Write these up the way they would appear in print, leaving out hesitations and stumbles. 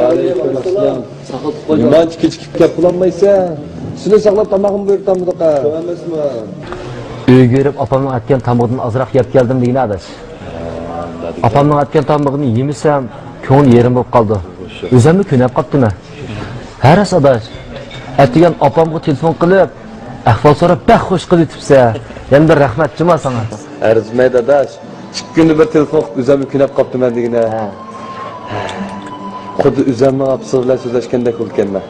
Aleykümselam. Nimanchi kechikib kelib qolmaysan? Shuni saqlab tomog'im buyurtamdiqa. Emasmi? Uyga kirib opamning aytgan tomog'idan ozroq yeb keldim degan adash. Opamning aytgan tomog'ini yemisam, ko'ngil yerim bo'lib qoldi. O'zimni ko'nab qolibdimi? Haras adash. Aytgan opamga telefon qilib, ahvol so'rab bax xush qilib yetibsa, endi rahmatchima sana. Arzmaydi adash. 2 kunda bir telefon qilib o'zimni ko'nab qolibman degina. Xuddi o'zimni absirlar so'zlashgandek bo'lganman.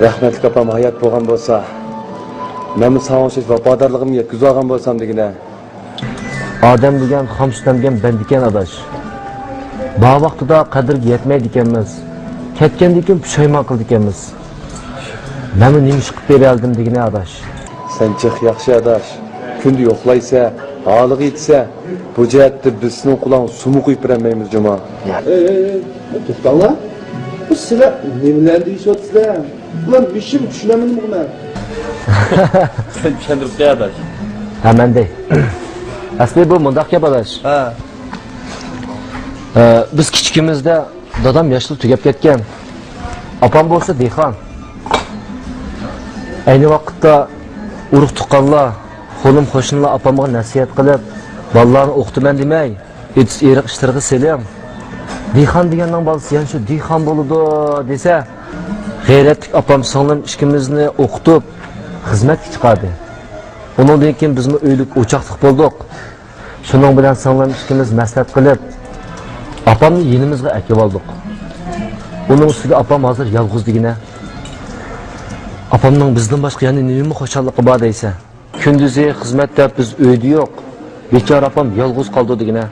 Rahmatli opam hayot bo'lgan bo'lsa, men savoshlik vafodorligimni yetkazib olgan bo'lsam degina. Odam degan xomsutangan bandikan adash. Bu vaqtida qadrga yetmaydi ekanmiz. Ketgandan keyin pushaymon qildik ekanmiz. Meni nima ish qilib beraldim degina adash. Sen chiq yaxshi adash. Kunda yo'qlaysa, holiga yetsa, bu jihatda bizning qulon sumu qo'yib bermaymiz juma. To'xtanglar. Bu sizlar nimalarni deyishyapsizlar? Ular bishim tushunamanmi men? Sen tushuntirib qo'y adash. Ha menday. Asli bu mundaq gap adash. Ha. Biz kichikimizda dadam yoshli tugab ketgan. Opam bo'lsa dehqon. Ayni vaqtda urug' tuqqanlar, qo'lim qo'shnilar opamga nasihat qilib, bolalarni o'qitaman demay, eriq ishlarga selam. Dehqon deganning bolasi yana shu dehqon bo'ladi desa, g'ayratli opam singlim ikkimizni o'qitib, xizmatga chiqardi. Undan keyin bizmi uylik o'choqliq bo'ldik. Shuning bilan singlim ikkimiz maslahat qilib, opamni yinimizga akib oldik. Uning ustiga opam hozir yolg'izligina. Opamning bizdan boshqa yana nima xo'shaligi bor deysa. Kunduzi xizmatda biz uyda yo'q. Bechora opam yolg'iz qoldi degina.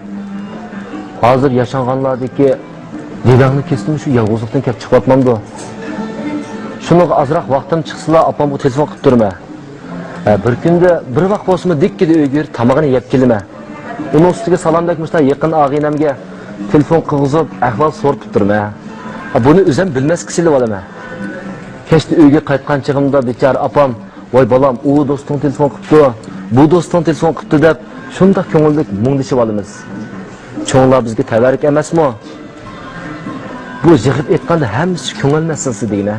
Hozir yashanganlardagi devangni kesdim shu yolg'izlikdan kelib chiqyapman-da. Shuni azroq vaqtim chiqsalar opamga telefon qilib turma. Bir kunda bir vaqt bo'lsa dekkida uyga tomog'ini yeb kelma. Uning ustiga salom bermoqlar yaqin og'inamga telefon qilg'izib ahvol so'rab turma. Buni o'zim bilmas kisilib olaman. Kechda uyga qaytgan chig'imda bechora opam, "Voy bolam, u do'sting telefon qilibdi, bu do'sting telefon qilibdi" deb shunday ko'ngillik mungdishib olamiz. Cho'nglar bizga tabarik emasmi? Bu yig'ib aytganda hammasi ko'ngil narsasi degina.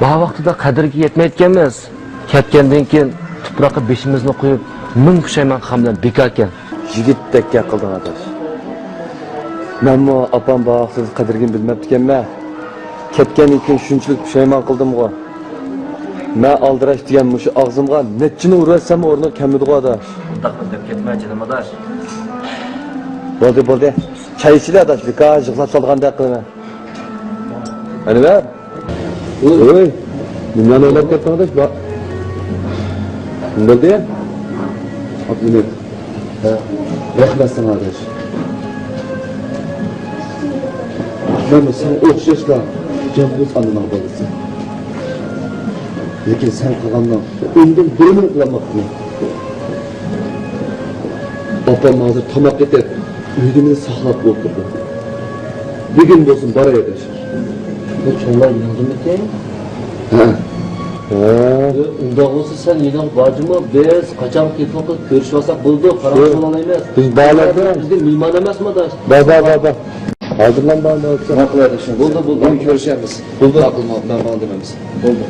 Bu vaqtida qadriga yetmayotganmiz. Ketgandan keyin tuproqqa beshimizni qo'yib, ming pushaymon qilgan bekor ekan. Yigitdek gap qilding adash. Menmi opam baqsiz qadrigini bilmabdi ekanman. Ketgandan keyin shunchalik pushaymon qildim-ku. Men aldirash degan mushu og'zimga nechini uratsam o'rni kamidi-ku adash. Undaq deb ketma jinim adash. Bo'ldi. Çay içiler adaş, bir kahve yıklat salganda kılma. Hani ver? Oy, bundan öyle yaptın adaş, bak. Bundan değil? Bak bunu. Yakmasın adaş. Ben sen okşaşla, cembu sanına balırsın. Lakin sen kalandan, önden durumunu kullanmaktın. Babam hazır tamak yeter. Üydümünü saxlap oturdu. Bir gün olsun bara eder. Bu çoğunlar inandın ekan? Ha. Unda olsa sen inan bacımı biz qachon telefon qilib ko'rishib olsak bo'ldi, qarab olaymiz. Biz bağlarda bizga mehmon emasmi adash? Baba. Hazırlan bana olsa. Haqlı adashim. Bo'ldi. Buni ko'rishamiz. Bo'ldi. Aqlni olib men demamiz. Bo'ldi.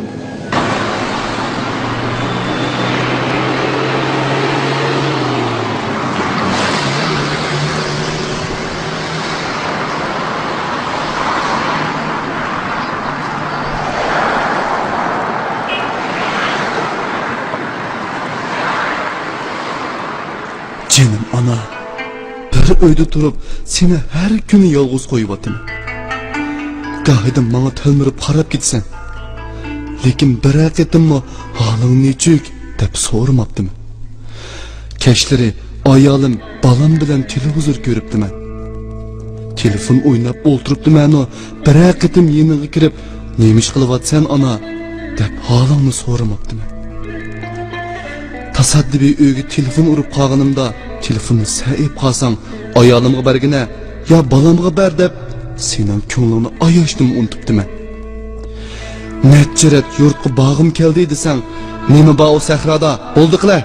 Canım ana, bir uyda turib seni her günü yolg'iz qo'yibotdim. Gahidim bana telmirib qarab ketsan. Lekin bir haqiqatimmi holing nechuk deb so'ramabdim. Kechlari ayolim balam bilan televizor ko'ribdiman. Telefon o'ynab o'ltiribdiman o bir haqiqatim yeniga kirib, "Nima ish qilyapsan ana?" deb holingni so'ramabdim. Tasaddibiy uyga telefon urib qolganimda telefonni sa'ib qolsang ayolimga bergina yo balamga ber deb sening ko'nglingni ayashdim unutibdiman. Netchirat yurtga bog'im keldi desang, nima bor o sahroda bo'ldi qila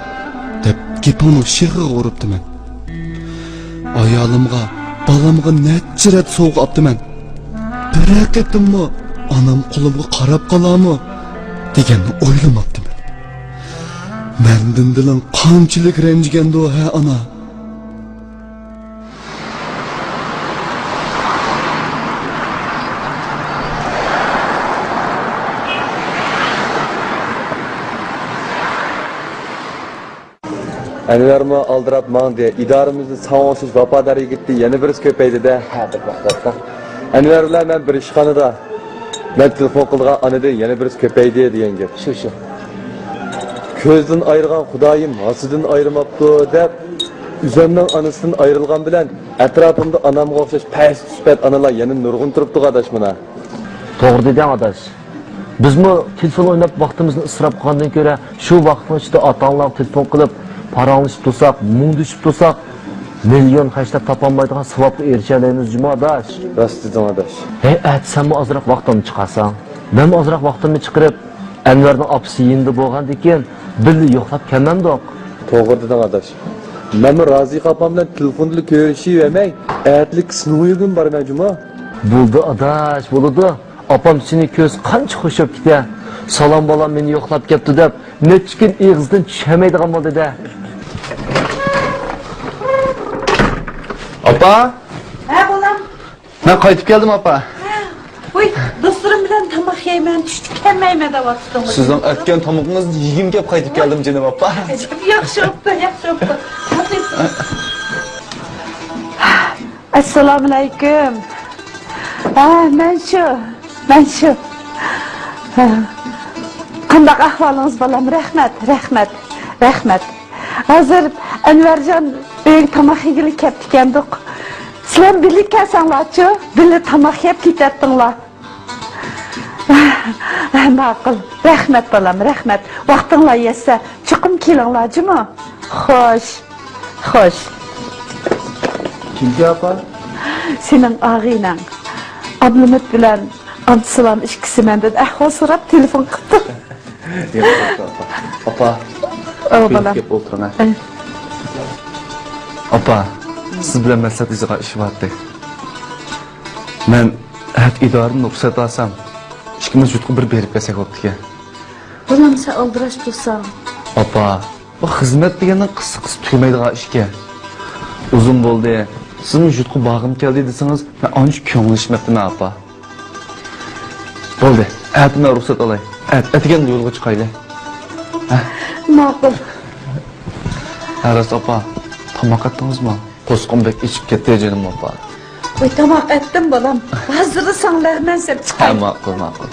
deb gapimni shig'iga uribdiman. Ayolimga balamga necha rat sovg'a optiman. Bir haqiqatdanmi onam qo'limga qarab qolarmi deganni o'ylamabdim. Mendan dilim qanchalik ranjigandi ha ona. Anvarmi aldirab mangdi. İdaramizni savoqsiz vafodor yigitni yana birisi ko'paydi-da. Ha, bir vaqtda. Anvar bilan men bir ishxonada. Men telefon qilgan anadan yana birisi ko'paydi degan gap. Shu. Ko'zdan ayırgan Xudoyim hasidan ayırmaptı deb üzümden anasından ayrılgan bilen etrafımda anamga o'xshash past sifat analar yana nurg'un turibdi adaş mana. To'g'ri deding adash. Bizmi telefon o'ynab vaqtimizni isrof qilgandan ko'ra, shu vaqtning ichida ota-onalar telefon qilib, paranglashib tursak, mungdishib tursak, million hashtag topolmaydigan savobga erishalaymiz juma adash. Rost deding adaş. Hey, senmi ozroq vaqtimni chiqarsan, menmi ozroq vaqtimni chiqarib, Anvarning opisi yindi bo'lgandan keyin birga yo'qlab kelmamdoq. To'g'ri deding adaş. Men Raziqa opam bilan telefonda ko'rishib aytlik sinuvigim bor men juma. Bo'ldi adash, bo'ldi. Opam seni ko'z qancha xushab ketdi. Salom bolam meni yo'qlab ketdi deb, nechkin ig'izdan tushamaydigan bo'ldi-da. Apa, Ha bolam. ben qaytib keldim apa. Uy, do'stlarim bilan tamoq yeyman, tushlik kelmayman deyaptim. Sizdan aytgan tomoqingizni yegim kelib qaytib keldim jinim apa. Yaxshi bo'pti, yaxshi bo'pti. Assalomu alaykum. Ha, men shu. Qanday ahvolingiz bolam? Rahmat. Hozir Anvarjon uyiga tamoq yegili kelib ekandik. Sizlar birlik kelsanglarchi, birga tamoq yeb ketatdinglar. Ma'qul. Rahmat bolam, rahmat. Vaqtinglar yetsa, chiqim kelinglarjimi? Xo'sh. Kimga apa? Sening og'inang Abdulmut bilan Abdusalom ikkisi mendan ahvol so'rab telefon qildi. Apa, Bolam. kelib o'tiring. Apa, siz bilan maslahatingizga ish bordi. Men idoramni ruxsat olsam, ikkimiz yutqi bir berib kelsak bo'pti-ku. Bolam sen aldirash bo'lsang. Apa, bu xizmat degandan qisqa tugmaydigan ishga. Uzun bo'ldi. Sizning yutqi bag'im keldi desangiz, men ancha ko'nglishmabman apa. Bo'ldi. Aytma ruxsat olay. Aytgan yo'lga chiqaylik. Ma'qul. Aras apa, tamoq etdingizmi? Qo'sqinbek ichib ketdi jinim apa. Uy, tamoq etdim bolam. Hozir sanglar men sep chiqay. Ma'qul.